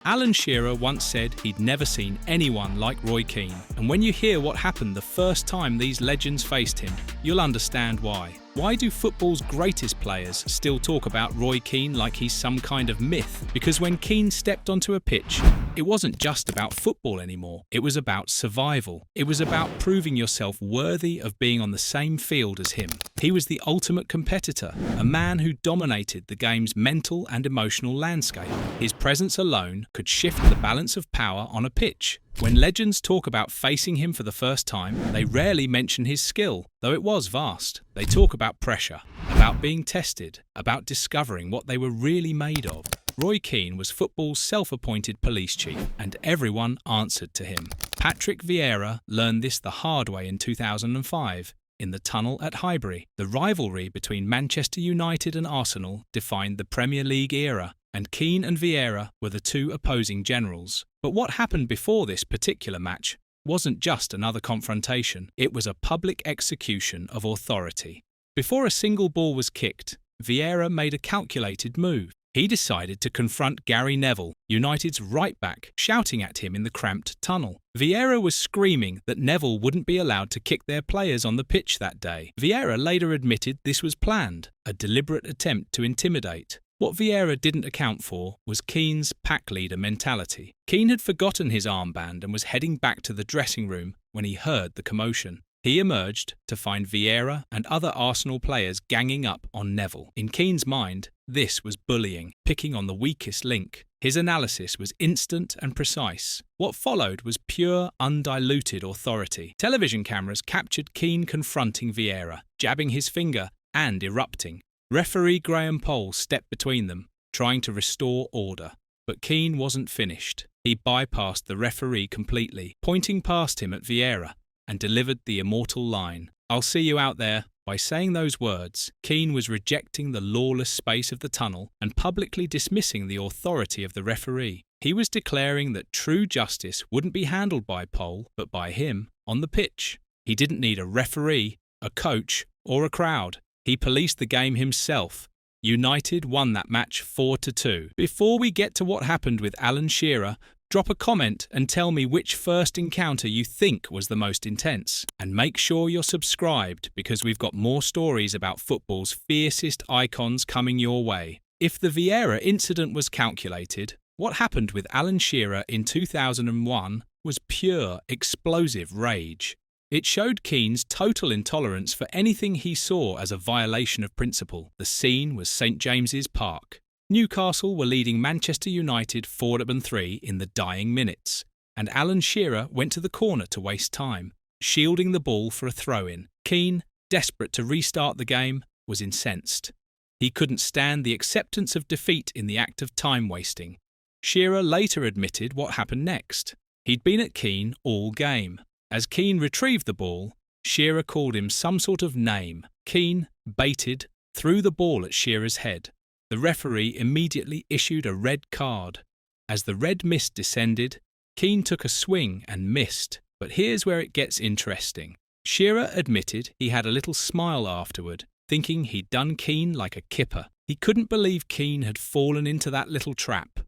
Alan Shearer once said he'd never seen anyone like Roy Keane, and when you hear what happened the first time these legends faced him, you'll understand why. Why do football's greatest players still talk about Roy Keane like he's some kind of myth? Because when Keane stepped onto a pitch, it wasn't just about football anymore. It was about survival. It was about proving yourself worthy of being on the same field as him. He was the ultimate competitor, a man who dominated the game's mental and emotional landscape. His presence alone could shift the balance of power on a pitch. When legends talk about facing him for the first time, they rarely mention his skill, though it was vast. They talk about pressure, about being tested, about discovering what they were really made of. Roy Keane was football's self-appointed police chief, and everyone answered to him. Patrick Vieira learned this the hard way in 2005. In the tunnel at Highbury, the rivalry between Manchester United and Arsenal defined the Premier League era, and Keane and Vieira were the two opposing generals. But what happened before this particular match wasn't just another confrontation, it was a public execution of authority. Before a single ball was kicked, Vieira made a calculated move. He decided to confront Gary Neville, United's right-back, shouting at him in the cramped tunnel. Vieira was screaming that Neville wouldn't be allowed to kick their players on the pitch that day. Vieira later admitted this was planned, a deliberate attempt to intimidate. What Vieira didn't account for was Keane's pack leader mentality. Keane had forgotten his armband and was heading back to the dressing room when he heard the commotion. He emerged to find Vieira and other Arsenal players ganging up on Neville. In Keane's mind, this was bullying, picking on the weakest link. His analysis was instant and precise. What followed was pure, undiluted authority. Television cameras captured Keane confronting Vieira, jabbing his finger and erupting. Referee Graham Poll stepped between them, trying to restore order. But Keane wasn't finished. He bypassed the referee completely, pointing past him at Vieira, and delivered the immortal line, "I'll see you out there." By saying those words, Keane was rejecting the lawless space of the tunnel and publicly dismissing the authority of the referee. He was declaring that true justice wouldn't be handled by Poll, but by him, on the pitch. He didn't need a referee, a coach, or a crowd. He policed the game himself. United won that match 4-2. Before we get to what happened with Alan Shearer, drop a comment and tell me which first encounter you think was the most intense. And make sure you're subscribed because we've got more stories about football's fiercest icons coming your way. If the Vieira incident was calculated, what happened with Alan Shearer in 2001 was pure, explosive rage. It showed Keane's total intolerance for anything he saw as a violation of principle. The scene was St James's Park. Newcastle were leading Manchester United 4-3 in the dying minutes, and Alan Shearer went to the corner to waste time, shielding the ball for a throw-in. Keane, desperate to restart the game, was incensed. He couldn't stand the acceptance of defeat in the act of time-wasting. Shearer later admitted what happened next. He'd been at Keane all game. As Keane retrieved the ball, Shearer called him some sort of name. Keane, baited, threw the ball at Shearer's head. The referee immediately issued a red card. As the red mist descended, Keane took a swing and missed. But here's where it gets interesting. Shearer admitted he had a little smile afterward, thinking he'd done Keane like a kipper. He couldn't believe Keane had fallen into that little trap.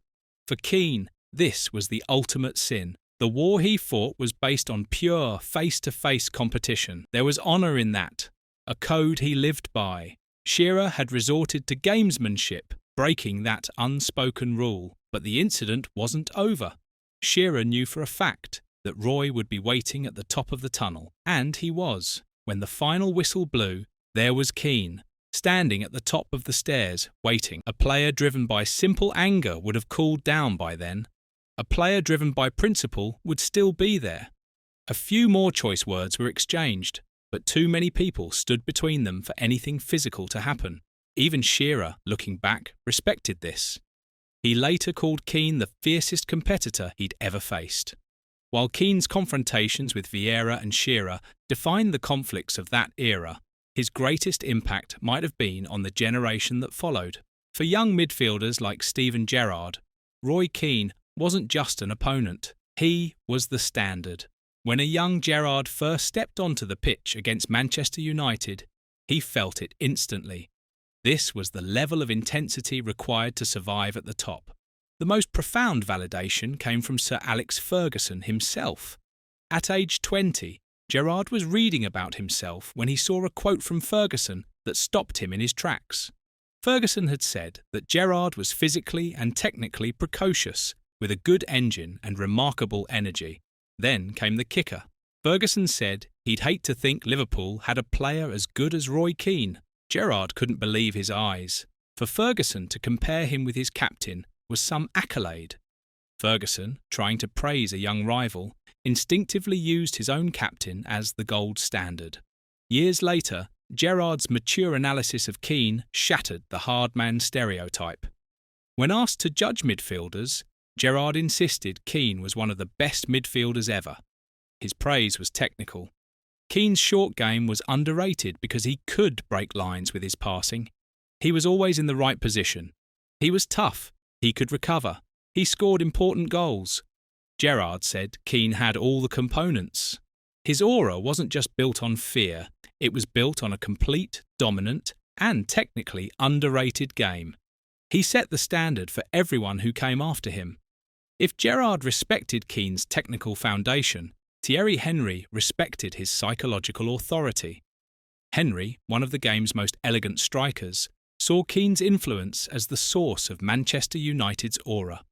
For Keane, this was the ultimate sin. The war he fought was based on pure, face-to-face competition. There was honour in that, a code he lived by. Shearer had resorted to gamesmanship, breaking that unspoken rule. But the incident wasn't over. Shearer knew for a fact that Roy would be waiting at the top of the tunnel. And he was. When the final whistle blew, there was Keane, standing at the top of the stairs, waiting. A player driven by simple anger would have cooled down by then. A player driven by principle would still be there. A few more choice words were exchanged, but too many people stood between them for anything physical to happen. Even Shearer, looking back, respected this. He later called Keane the fiercest competitor he'd ever faced. While Keane's confrontations with Vieira and Shearer defined the conflicts of that era, his greatest impact might have been on the generation that followed. For young midfielders like Steven Gerrard, Roy Keane wasn't just an opponent, he was the standard. When a young Gerrard first stepped onto the pitch against Manchester United, he felt it instantly. This was the level of intensity required to survive at the top. The most profound validation came from Sir Alex Ferguson himself. At age 20, Gerrard was reading about himself when he saw a quote from Ferguson that stopped him in his tracks. Ferguson had said that Gerrard was physically and technically precocious, with a good engine and remarkable energy. Then came the kicker. Ferguson said he'd hate to think Liverpool had a player as good as Roy Keane. Gerrard couldn't believe his eyes. For Ferguson to compare him with his captain was some accolade. Ferguson, trying to praise a young rival, instinctively used his own captain as the gold standard. Years later, Gerrard's mature analysis of Keane shattered the hard man stereotype. When asked to judge midfielders, Gerrard insisted Keane was one of the best midfielders ever. His praise was technical. Keane's short game was underrated because he could break lines with his passing. He was always in the right position. He was tough. He could recover. He scored important goals. Gerrard said Keane had all the components. His aura wasn't just built on fear, it was built on a complete, dominant, and technically underrated game. He set the standard for everyone who came after him. If Gerrard respected Keane's technical foundation, Thierry Henry respected his psychological authority. Henry, one of the game's most elegant strikers, saw Keane's influence as the source of Manchester United's aura.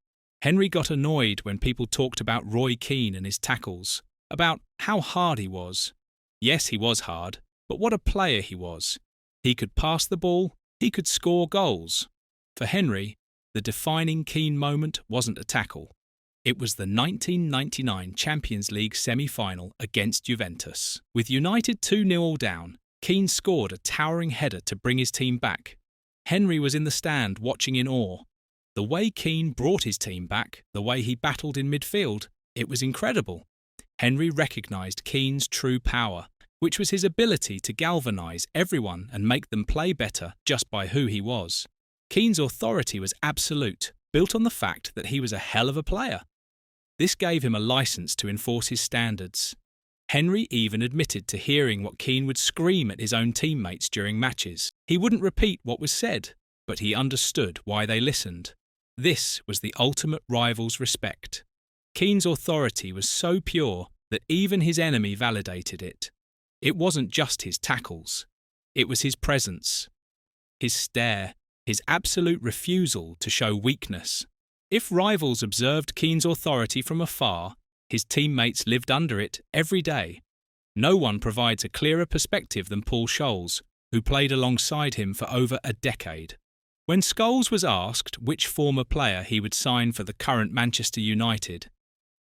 Henry got annoyed when people talked about Roy Keane and his tackles, about how hard he was. Yes, he was hard, but what a player he was. He could pass the ball, he could score goals. For Henry, the defining Keane moment wasn't a tackle. It was the 1999 Champions League semi-final against Juventus. With United 2-0 down, Keane scored a towering header to bring his team back. Henry was in the stand watching in awe. The way Keane brought his team back, the way he battled in midfield, it was incredible. Henry recognised Keane's true power, which was his ability to galvanise everyone and make them play better just by who he was. Keane's authority was absolute, built on the fact that he was a hell of a player. This gave him a licence to enforce his standards. Henry even admitted to hearing what Keane would scream at his own teammates during matches. He wouldn't repeat what was said, but he understood why they listened. This was the ultimate rival's respect. Keane's authority was so pure that even his enemy validated it. It wasn't just his tackles. It was his presence, his stare, his absolute refusal to show weakness. If rivals observed Keane's authority from afar, his teammates lived under it every day. No one provides a clearer perspective than Paul Scholes, who played alongside him for over a decade. When Scholes was asked which former player he would sign for the current Manchester United,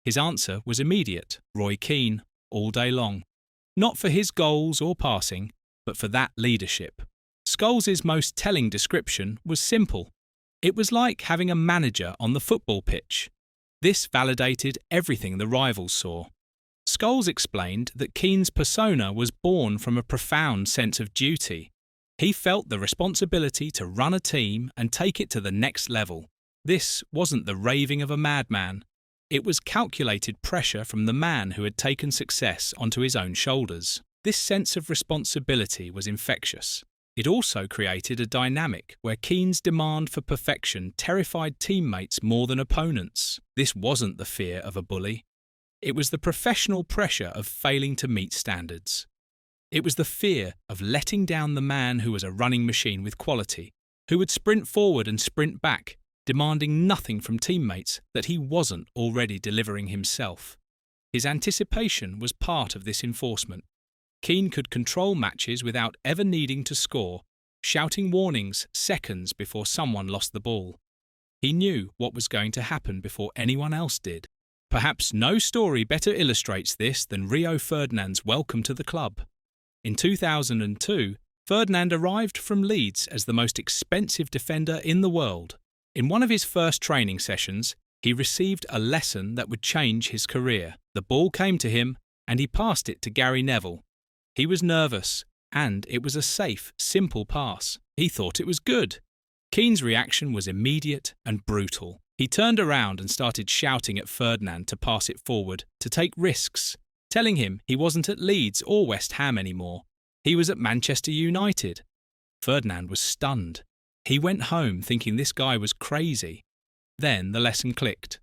his answer was immediate: Roy Keane, all day long. Not for his goals or passing, but for that leadership. Scholes' most telling description was simple. It was like having a manager on the football pitch. This validated everything the rivals saw. Scholes explained that Keane's persona was born from a profound sense of duty. He felt the responsibility to run a team and take it to the next level. This wasn't the raving of a madman. It was calculated pressure from the man who had taken success onto his own shoulders. This sense of responsibility was infectious. It also created a dynamic where Keane's demand for perfection terrified teammates more than opponents. This wasn't the fear of a bully. It was the professional pressure of failing to meet standards. It was the fear of letting down the man who was a running machine with quality, who would sprint forward and sprint back, demanding nothing from teammates that he wasn't already delivering himself. His anticipation was part of this enforcement. Keane could control matches without ever needing to score, shouting warnings seconds before someone lost the ball. He knew what was going to happen before anyone else did. Perhaps no story better illustrates this than Rio Ferdinand's welcome to the club. In 2002, Ferdinand arrived from Leeds as the most expensive defender in the world. In one of his first training sessions, he received a lesson that would change his career. The ball came to him, and he passed it to Gary Neville. He was nervous, and it was a safe, simple pass. He thought it was good. Keane's reaction was immediate and brutal. He turned around and started shouting at Ferdinand to pass it forward, to take risks, telling him he wasn't at Leeds or West Ham anymore. He was at Manchester United. Ferdinand was stunned. He went home thinking this guy was crazy. Then the lesson clicked.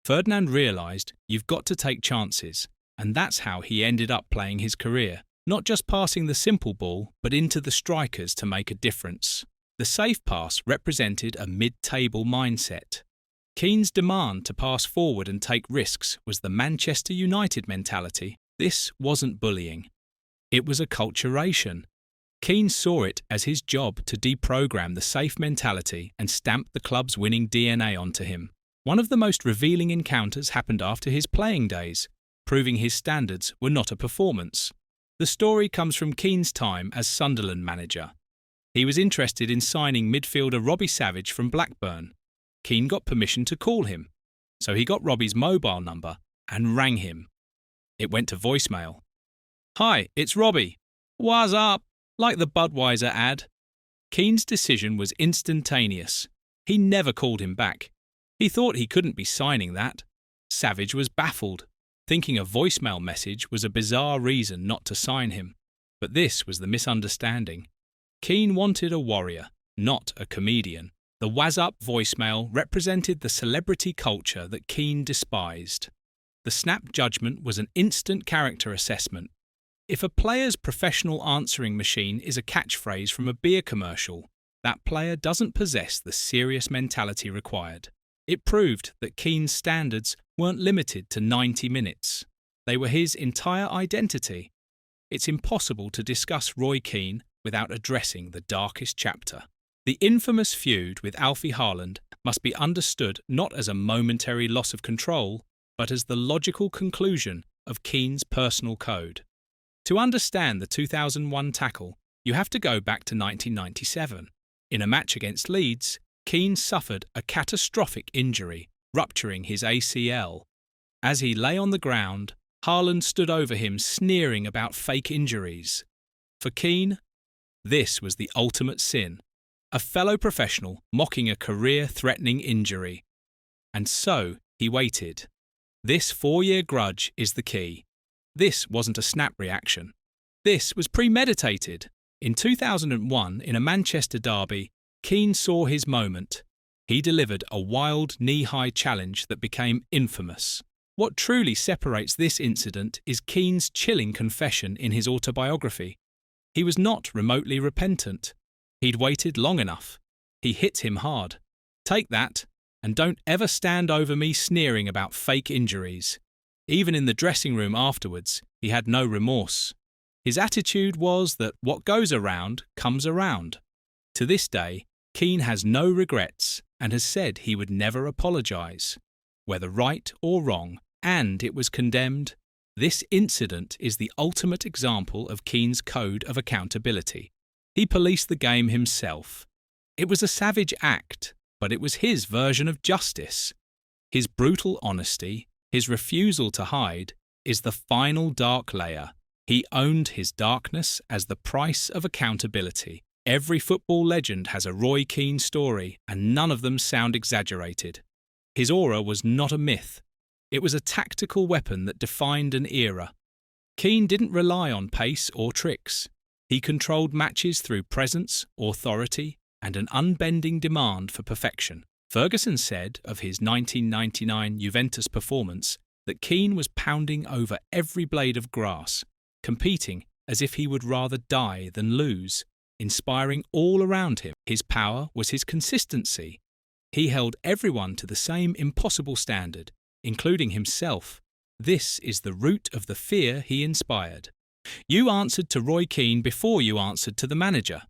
Ferdinand realised you've got to take chances, and that's how he ended up playing his career, not just passing the simple ball, but into the strikers to make a difference. The safe pass represented a mid-table mindset. Keane's demand to pass forward and take risks was the Manchester United mentality. This wasn't bullying. It was acculturation. Keane saw it as his job to deprogram the safe mentality and stamp the club's winning DNA onto him. One of the most revealing encounters happened after his playing days, proving his standards were not a performance. The story comes from Keane's time as Sunderland manager. He was interested in signing midfielder Robbie Savage from Blackburn. Keane got permission to call him, so he got Robbie's mobile number and rang him. It went to voicemail. "Hi, it's Robbie. What's up?" Like the Budweiser ad. Keane's decision was instantaneous. He never called him back. He thought he couldn't be signing that. Savage was baffled, thinking a voicemail message was a bizarre reason not to sign him. But this was the misunderstanding. Keane wanted a warrior, not a comedian. The "Waz Up" voicemail represented the celebrity culture that Keane despised. The snap judgment was an instant character assessment. If a player's professional answering machine is a catchphrase from a beer commercial, that player doesn't possess the serious mentality required. It proved that Keane's standards weren't limited to 90 minutes. They were his entire identity. It's impossible to discuss Roy Keane without addressing the darkest chapter. The infamous feud with Alfie Haaland must be understood not as a momentary loss of control, but as the logical conclusion of Keane's personal code. To understand the 2001 tackle, you have to go back to 1997. In a match against Leeds, Keane suffered a catastrophic injury, rupturing his ACL. As he lay on the ground, Haaland stood over him sneering about fake injuries. For Keane, this was the ultimate sin. A fellow professional mocking a career-threatening injury. And so he waited. This 4-year grudge is the key. This wasn't a snap reaction. This was premeditated. In 2001, in a Manchester derby, Keane saw his moment. He delivered a wild knee-high challenge that became infamous. What truly separates this incident is Keane's chilling confession in his autobiography. He was not remotely repentant. He'd waited long enough. He hit him hard. Take that, and don't ever stand over me sneering about fake injuries. Even in the dressing room afterwards, he had no remorse. His attitude was that what goes around comes around. To this day, Keane has no regrets and has said he would never apologise, whether right or wrong, and it was condemned. This incident is the ultimate example of Keane's code of accountability. He policed the game himself. It was a savage act, but it was his version of justice. His brutal honesty, his refusal to hide, is the final dark layer. He owned his darkness as the price of accountability. Every football legend has a Roy Keane story, and none of them sound exaggerated. His aura was not a myth. It was a tactical weapon that defined an era. Keane didn't rely on pace or tricks. He controlled matches through presence, authority, and an unbending demand for perfection. Ferguson said of his 1999 Juventus performance that Keane was pounding over every blade of grass, competing as if he would rather die than lose, inspiring all around him. His power was his consistency. He held everyone to the same impossible standard, including himself. This is the root of the fear he inspired. You answered to Roy Keane before you answered to the manager.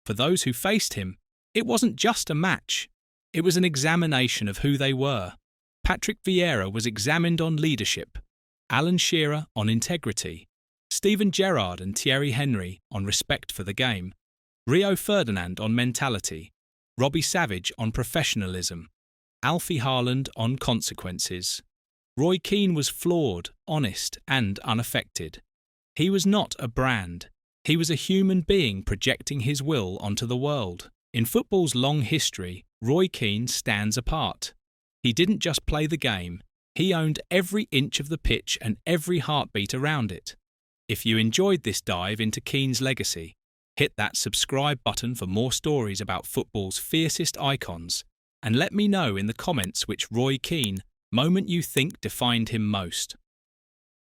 For those who faced him, it wasn't just a match. It was an examination of who they were. Patrick Vieira was examined on leadership, Alan Shearer on integrity, Steven Gerrard and Thierry Henry on respect for the game, Rio Ferdinand on mentality, Robbie Savage on professionalism, Alfie Haaland on consequences. Roy Keane was flawed, honest and unaffected. He was not a brand. He was a human being projecting his will onto the world. In football's long history, Roy Keane stands apart. He didn't just play the game, he owned every inch of the pitch and every heartbeat around it. If you enjoyed this dive into Keane's legacy, hit that subscribe button for more stories about football's fiercest icons And let me know in the comments which Roy Keane moment you think defined him most.